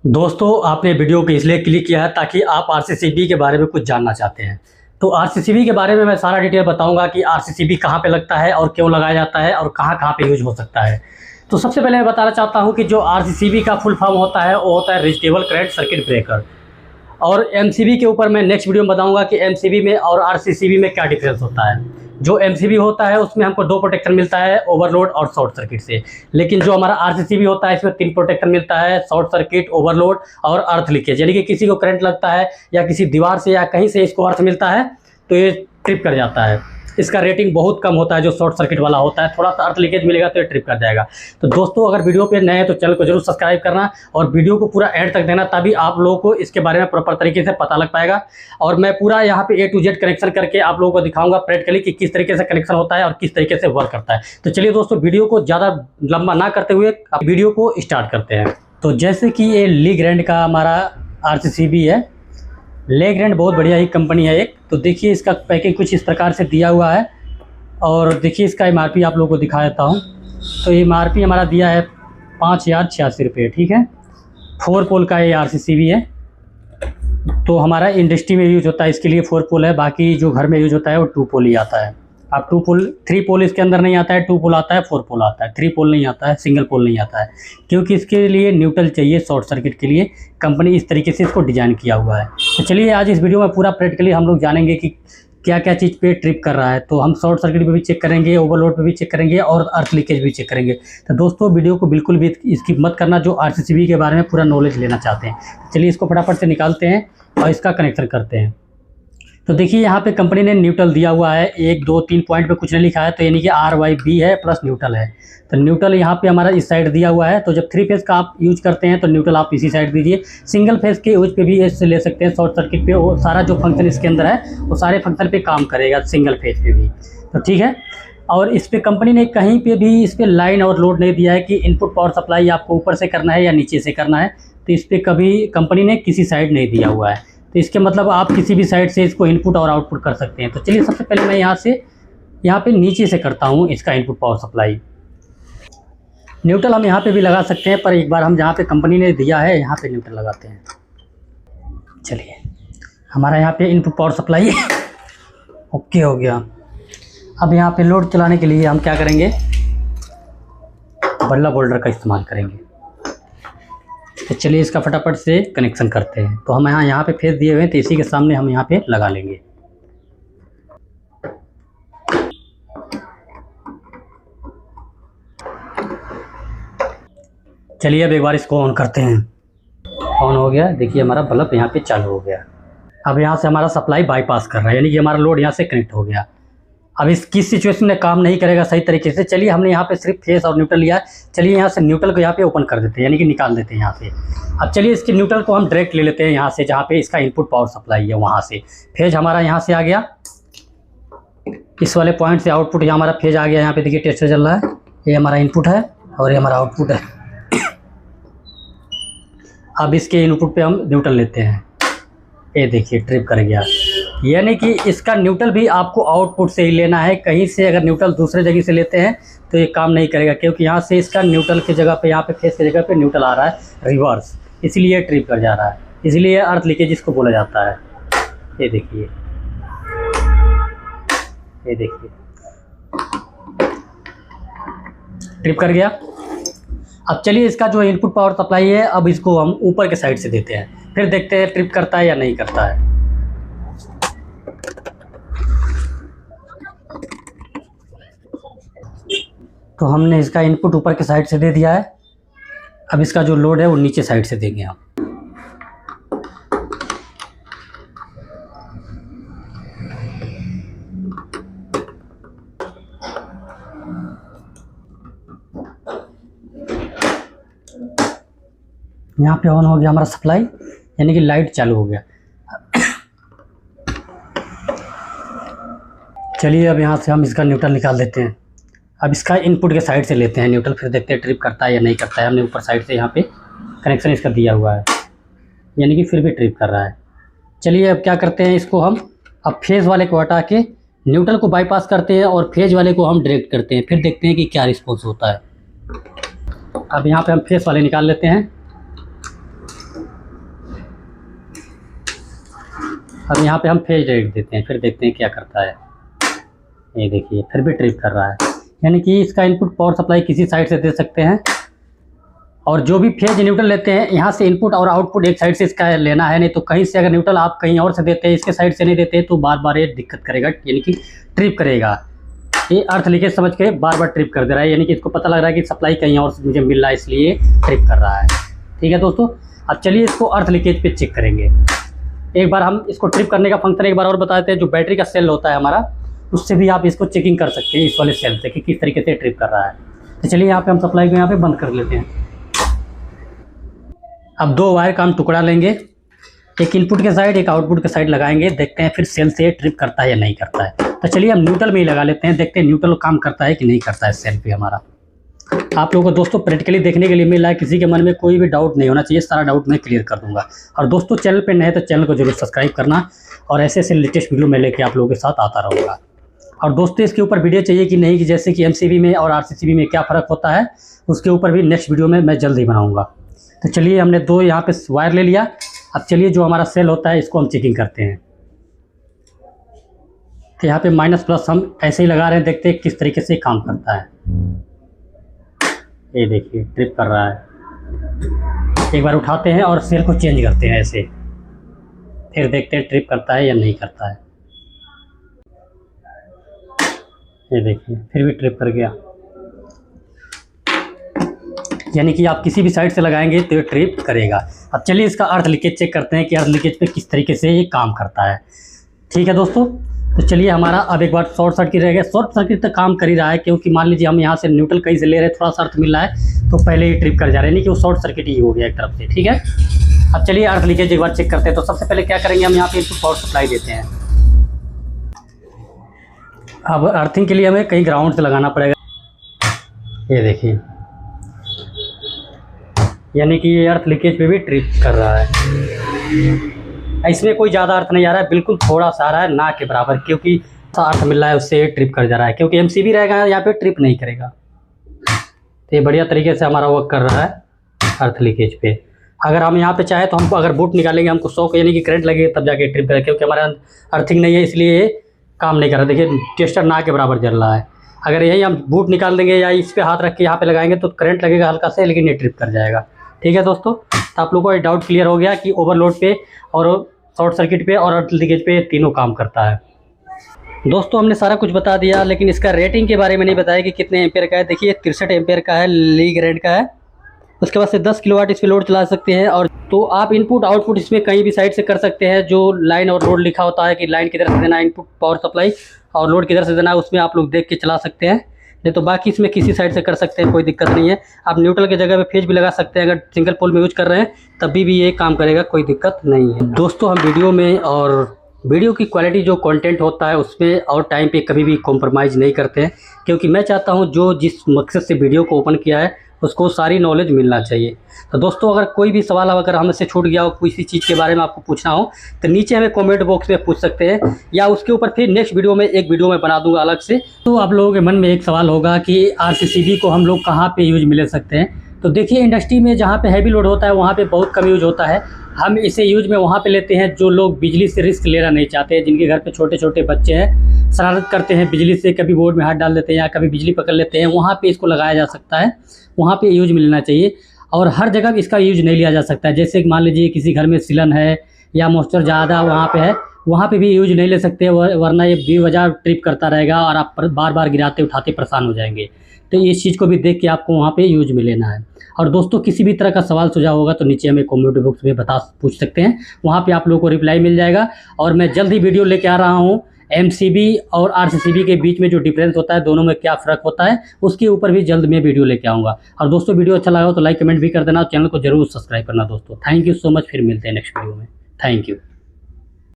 दोस्तों, आपने वीडियो को इसलिए क्लिक किया है ताकि आप आरसीसीबी के बारे में कुछ जानना चाहते हैं। तो आरसीसीबी के बारे में मैं सारा डिटेल बताऊंगा कि आरसीसीबी कहाँ पे लगता है और क्यों लगाया जाता है और कहाँ पे यूज हो सकता है। तो सबसे पहले मैं बताना चाहता हूँ कि जो आरसीसीबी का फुल फॉर्म होता है वो होता है रजिस्टेबल करंट सर्किट ब्रेकर। और एमसीबी के ऊपर मैं नेक्स्ट वीडियो में बताऊंगा कि एमसीबी में और आरसीसीबी में क्या डिफरेंस होता है। जो एमसीबी होता है उसमें हमको 2 प्रोटेक्शन मिलता है, ओवरलोड और शॉर्ट सर्किट से। लेकिन जो हमारा आरसीसीबी होता है इसमें 3 प्रोटेक्शन मिलता है, शॉर्ट सर्किट, ओवरलोड और अर्थ लीकेज। यानी कि किसी को करंट लगता है या किसी दीवार से या कहीं से इसको अर्थ मिलता है तो ये ट्रिप कर जाता है। इसका रेटिंग बहुत कम होता है जो शॉर्ट सर्किट वाला होता है, थोड़ा सा अर्थ लीकेज मिलेगा तो ये ट्रिप कर जाएगा। तो दोस्तों, अगर वीडियो पे नए हैं तो चैनल को जरूर सब्सक्राइब करना और वीडियो को पूरा एंड तक देना, तभी आप लोगों को इसके बारे में प्रॉपर तरीके से पता लग पाएगा। और मैं पूरा यहाँ पे A to Z कनेक्शन करके आप लोगों को दिखाऊंगा प्रैक्टिकली कि किस तरीके से कनेक्शन होता है और किस तरीके से वर्क करता है। तो चलिए दोस्तों, वीडियो को ज़्यादा लंबा ना करते हुए आप वीडियो को स्टार्ट करते हैं। तो जैसे कि ये लीग्रैंड का हमारा आरसीसीबी है। लीग्रैंड बहुत बढ़िया ही कंपनी है एक। तो देखिए इसका पैकिंग कुछ इस प्रकार से दिया हुआ है और देखिए इसका एमआरपी आप लोगों को दिखा देता हूँ। तो एमआरपी हमारा दिया है 5,086 रुपये, ठीक है। 4 पोल का ये आरसीसीबी है। तो हमारा इंडस्ट्री में यूज होता है, इसके लिए 4 पोल है। बाकी जो घर में यूज होता है वो 2 पोल ही आता है। अब 3 पोल इसके अंदर नहीं आता है, 2 पोल आता है, 4 पोल आता है। 3 पोल नहीं आता है, सिंगल पोल नहीं आता है, क्योंकि इसके लिए न्यूट्रल चाहिए शॉर्ट सर्किट के लिए। कंपनी इस तरीके से इसको डिज़ाइन किया हुआ है। तो चलिए आज इस वीडियो में पूरा प्रैक्टिकली हम लोग जानेंगे कि क्या क्या चीज़ पे ट्रिप कर रहा है। तो हम शॉर्ट सर्किट पे भी चेक करेंगे, ओवरलोड पे भी चेक करेंगे और अर्थ लीकेज भी चेक करेंगे। तो दोस्तों, वीडियो को बिल्कुल भी स्किप मत करना जो आरसीसीबी के बारे में पूरा नॉलेज लेना चाहते हैं। चलिए इसको फटाफट से निकालते हैं और इसका कनेक्शन करते हैं। तो देखिए यहाँ पे कंपनी ने न्यूट्रल दिया हुआ है, 1 2 3 पॉइंट पे कुछ नहीं लिखा है, तो यानी कि RYB है प्लस न्यूट्रल है। तो न्यूट्रल यहाँ पे हमारा इस साइड दिया हुआ है। तो जब 3 फेज़ का आप यूज करते हैं तो न्यूट्रल आप इसी साइड दीजिए। सिंगल फेज़ के यूज पे भी इससे ले सकते हैं। शॉर्ट सर्किट पे वो सारा जो फंक्शन इसके अंदर है वो सारे फंक्शन पे काम करेगा, सिंगल फेज़ पे भी। तो ठीक है। और इस पर कंपनी ने कहीं पे भी इस पर लाइन और लोड नहीं दिया है कि इनपुट पावर सप्लाई आपको ऊपर से करना है या नीचे से करना है। तो इस पर कभी कंपनी ने किसी साइड नहीं दिया हुआ है। तो इसके मतलब आप किसी भी साइड से इसको इनपुट और आउटपुट कर सकते हैं। तो चलिए सबसे पहले मैं यहाँ पे नीचे से करता हूँ इसका इनपुट पावर सप्लाई। न्यूट्रल हम यहाँ पे भी लगा सकते हैं, पर एक बार हम जहाँ पे कंपनी ने दिया है यहाँ पे न्यूट्रल लगाते हैं। चलिए हमारा यहाँ पे इनपुट पावर सप्लाई ओके हो गया। अब यहाँ पे लोड चलाने के लिए हम क्या करेंगे, बल्ला बोल्डर का इस्तेमाल करेंगे। तो चलिए इसका फटाफट से कनेक्शन करते हैं। तो हम यहाँ पे फेस दिए हुए हैं, तो इसी के सामने हम यहाँ पे लगा लेंगे। चलिए अब एक बार इसको ऑन करते हैं। ऑन हो गया, देखिए हमारा बल्ब यहाँ पे चालू हो गया। अब यहाँ से हमारा सप्लाई बाईपास कर रहा है, यानी कि हमारा लोड यहाँ से कनेक्ट हो गया। अब इस किस सिचुएशन में काम नहीं करेगा सही तरीके से। चलिए हमने यहाँ पे सिर्फ फेस और न्यूट्रल लिया है। चलिए यहाँ से न्यूट्रल को यहाँ पे ओपन कर देते हैं, यानी कि निकाल देते हैं यहाँ से। अब चलिए इसके न्यूट्रल को हम डायरेक्ट ले लेते हैं यहाँ से, जहाँ पे इसका इनपुट पावर सप्लाई है वहाँ से। फेज हमारा यहाँ से आ गया, इस वाले पॉइंट से आउटपुट यहाँ हमारा फेज आ गया। यहाँ पे देखिए टेस्टर चल रहा है, ये हमारा इनपुट है और ये हमारा आउटपुट है। अब इसके इनपुट पे हम न्यूट्रल लेते हैं, ये देखिए ट्रिप कर गया। यानी कि इसका न्यूट्रल भी आपको आउटपुट से ही लेना है। कहीं से अगर न्यूट्रल दूसरे जगह से लेते हैं तो ये काम नहीं करेगा, क्योंकि यहाँ से इसका न्यूट्रल की जगह पे, यहाँ पे फेस की जगह पे न्यूट्रल आ रहा है रिवर्स, इसलिए ट्रिप कर जा रहा है। इसलिए अर्थ लीकेज इसको बोला जाता है। ये देखिए, ये देखिए ट्रिप कर गया। अब चलिए इसका जो इनपुट पावर सप्लाई है, अब इसको हम ऊपर के साइड से देते हैं, फिर देखते हैं ट्रिप करता है या नहीं करता है। तो हमने इसका इनपुट ऊपर के साइड से दे दिया है। अब इसका जो लोड है वो नीचे साइड से देंगे हम। यहाँ पे ऑन हो गया हमारा सप्लाई, यानी कि लाइट चालू हो गया। चलिए अब यहाँ से हम इसका न्यूट्रल निकाल देते हैं। अब इसका इनपुट के साइड से लेते हैं न्यूट्रल, फिर देखते हैं ट्रिप करता है या नहीं करता है। हमने ऊपर साइड से यहाँ पे कनेक्शन इसका दिया हुआ है, यानी कि फिर भी ट्रिप कर रहा है। चलिए अब क्या करते हैं, इसको हम अब फेज़ वाले को हटा के न्यूट्रल को बाईपास करते हैं और फेज़ वाले को हम डायरेक्ट करते हैं, फिर देखते हैं कि क्या रिस्पॉन्स होता है। अब यहाँ पे हम फेज़ वाले निकाल लेते हैं। अब यहाँ पे हम फेज रेट देते हैं, फिर देखते हैं क्या करता है। ये देखिए फिर भी ट्रिप कर रहा है, यानी कि इसका इनपुट पावर सप्लाई किसी साइड से दे सकते हैं। और जो भी फेज न्यूट्रल लेते हैं, यहाँ से इनपुट और आउटपुट एक साइड से इसका लेना है, नहीं तो कहीं से अगर न्यूट्रल आप कहीं और से देते हैं, इसके साइड से नहीं देते तो बार बार ये दिक्कत करेगा, यानी कि ट्रिप करेगा। ये अर्थ लीकेज समझ के बार बार ट्रिप कर दे रहा है, यानी कि इसको पता लग रहा है कि सप्लाई कहीं और से मुझे मिल रहा है, इसलिए ट्रिप कर रहा है। ठीक है दोस्तों, अब चलिए इसको अर्थ लीकेज पे चेक करेंगे। एक बार हम इसको ट्रिप करने का फंक्शन एक बार और बता देते हैं। जो बैटरी का सेल होता है हमारा, उससे भी आप इसको चेकिंग कर सकते हैं, इस वाले सेल से कि किस तरीके से ट्रिप कर रहा है। तो चलिए यहाँ पे हम सप्लाई को यहाँ पे बंद कर लेते हैं। अब 2 वायर का हम टुकड़ा लेंगे, एक इनपुट के साइड एक आउटपुट के साइड लगाएंगे, देखते हैं फिर सेल से ट्रिप करता है या नहीं करता है। तो चलिए हम न्यूट्रल में ही लगा लेते हैं, देखते हैं न्यूट्रल काम करता है कि नहीं करता है सेल पे हमारा। आप लोगों को दोस्तों प्रैक्टिकली देखने के लिए मिल रहा है, किसी के मन में कोई भी डाउट नहीं होना चाहिए, सारा डाउट मैं क्लियर कर दूंगा। और दोस्तों चैनल पे नए तो चैनल को जरूर सब्सक्राइब करना, और ऐसे ऐसे लेटेस्ट वीडियो मैं लेके आप लोगों के साथ आता रहूँगा। और दोस्तों इसके ऊपर वीडियो चाहिए कि नहीं, कि जैसे कि MCB में और RCCB में क्या फ़र्क होता है, उसके ऊपर भी नेक्स्ट वीडियो में मैं जल्द ही बनाऊँगा। तो चलिए हमने 2 यहाँ पे वायर ले लिया। अब चलिए जो हमारा सेल होता है इसको हम चेकिंग करते हैं। तो यहाँ पे माइनस प्लस हम ऐसे ही लगा रहे हैं, देखते हैं किस तरीके से काम करता है। ये देखिए ट्रिप कर रहा है। एक बार उठाते हैं और सेल को चेंज करते हैं ऐसे, फिर देखते हैं ट्रिप करता है या नहीं करता है। ये देखिए फिर भी ट्रिप कर गया, यानी कि आप किसी भी साइड से लगाएंगे तो ये ट्रिप करेगा। अब चलिए इसका अर्थ लीकेज चेक करते हैं कि अर्थ लीकेज पे किस तरीके से ये काम करता है। ठीक है दोस्तों, तो चलिए हमारा अब एक बार शॉर्ट सर्किट रह गया। शॉर्ट सर्किट तक काम कर ही रहा है, क्योंकि मान लीजिए हम यहाँ से न्यूट्रल कहीं से ले रहे हैं, थोड़ा सा अर्थ मिल रहा है तो पहले ही ट्रिप कर जा रहे हैं, यानी कि वो शॉर्ट सर्किट ही हो गया एक तरफ से। ठीक है, अब चलिए अर्थ लीकेज एक बार चेक करते हैं। तो सबसे पहले क्या करेंगे, हम यहाँ पे इनपुट पावर सप्लाई देते हैं। अब अर्थिंग के लिए हमें कहीं ग्राउंड से लगाना पड़ेगा। ये देखिए, यानी कि ये अर्थ लीकेज पे भी ट्रिप कर रहा है। इसमें कोई ज़्यादा अर्थ नहीं आ रहा है, बिल्कुल थोड़ा सा आ रहा है, ना के बराबर, क्योंकि अर्थ मिल रहा है उससे ट्रिप कर जा रहा है। क्योंकि MCB रहेगा यहाँ पे ट्रिप नहीं करेगा। तो ये बढ़िया तरीके से हमारा वर्क कर रहा है अर्थ लीकेज पे। अगर हम यहाँ पे चाहे तो हम अगर बूट निकालेंगे, हमको शॉक यानी कि करंट लगेगा तब जाके ट्रिप करेगा, क्योंकि हमारे अर्थिंग नहीं है इसलिए ये काम नहीं कर रहा। देखिए टेस्टर ना के बराबर जल रहा है। अगर यही हम बूट निकाल देंगे या इस पर हाथ रख के यहाँ पे लगाएंगे तो करंट लगेगा हल्का से, लेकिन ये ट्रिप कर जाएगा। ठीक है दोस्तों, तो आप लोगों को डाउट क्लियर हो गया कि ओवरलोड पे और शॉर्ट सर्किट पे और अर्थ लीकेज पे तीनों काम करता है। दोस्तों हमने सारा कुछ बता दिया, लेकिन इसका रेटिंग के बारे में नहीं बताया कि कितने एम्पेयर का है। देखिए 63 एम्पेयर का है, ली ग्रेड का है। उसके बाद से 10 किलोवाट इस पर लोड चला सकते हैं। और तो आप इनपुट आउटपुट इसमें कहीं भी साइड से कर सकते हैं। जो लाइन और लोड लिखा होता है कि लाइन किधर से देना है इनपुट पावर सप्लाई और लोड किधर से देना है, उसमें आप लोग देख के चला सकते हैं। नहीं तो बाकी इसमें किसी साइड से कर सकते हैं, कोई दिक्कत नहीं है। आप न्यूट्रल की जगह पे फेज भी लगा सकते हैं, अगर सिंगल पोल में यूज कर रहे हैं तभी भी ये काम करेगा, कोई दिक्कत नहीं है। दोस्तों हम वीडियो में और वीडियो की क्वालिटी जो कंटेंट होता है उसमें और टाइम पे कभी भी कॉम्प्रोमाइज़ नहीं करते हैं, क्योंकि मैं चाहता हूं जो जिस मकसद से वीडियो को ओपन किया है उसको सारी नॉलेज मिलना चाहिए। तो दोस्तों अगर कोई भी सवाल अगर हमसे छूट गया हो, किसी चीज़ के बारे में आपको पूछना हो तो नीचे हमें कमेंट बॉक्स में पूछ सकते हैं, या उसके ऊपर फिर नेक्स्ट वीडियो में एक वीडियो में बना दूंगा अलग से। तो आप लोगों के मन में एक सवाल होगा कि RCCB को हम लोग कहाँ पे यूज में ले सकते हैं। तो देखिए इंडस्ट्री में जहाँ पे हैवी लोड होता है वहाँ पे बहुत कम यूज होता है। हम इसे यूज में वहाँ पे लेते हैं जो लोग बिजली से रिस्क लेना नहीं चाहते, जिनके घर पे छोटे छोटे बच्चे हैं, शरारत करते हैं बिजली से, कभी बोर्ड में हाथ डाल देते हैं या कभी बिजली पकड़ लेते हैं, वहाँ पे इसको लगाया जा सकता है, वहाँ पे यूज में लेना चाहिए। और हर जगह इसका यूज नहीं लिया जा सकता है। जैसे मान लीजिए किसी घर में सिलन है या मॉइस्चर ज़्यादा वहाँ पे है, वहाँ पे भी यूज नहीं ले सकते, वरना ये बेवजह ट्रिप करता रहेगा और आप बार बार गिराते उठाते परेशान हो जाएंगे। तो इस चीज़ को भी देख के आपको वहाँ पे यूज में लेना है। और दोस्तों किसी भी तरह का सवाल सुझाव होगा तो नीचे हमें कमेंट बॉक्स में पूछ सकते हैं, वहाँ पे आप लोगों को रिप्लाई मिल जाएगा। और मैं जल्द ही वीडियो लेके आ रहा हूँ MCB और RCCB के बीच में जो डिफरेंस होता है, दोनों में क्या फ़र्क होता है, उसके ऊपर भी जल्द मैं वीडियो लेके आऊँगा। और दोस्तों वीडियो अच्छा लगा हो तो लाइक कमेंट भी कर देना और चैनल को जरूर सब्सक्राइब करना दोस्तों। थैंक यू सो मच, फिर मिलते हैं नेक्स्ट वीडियो में। Thank you.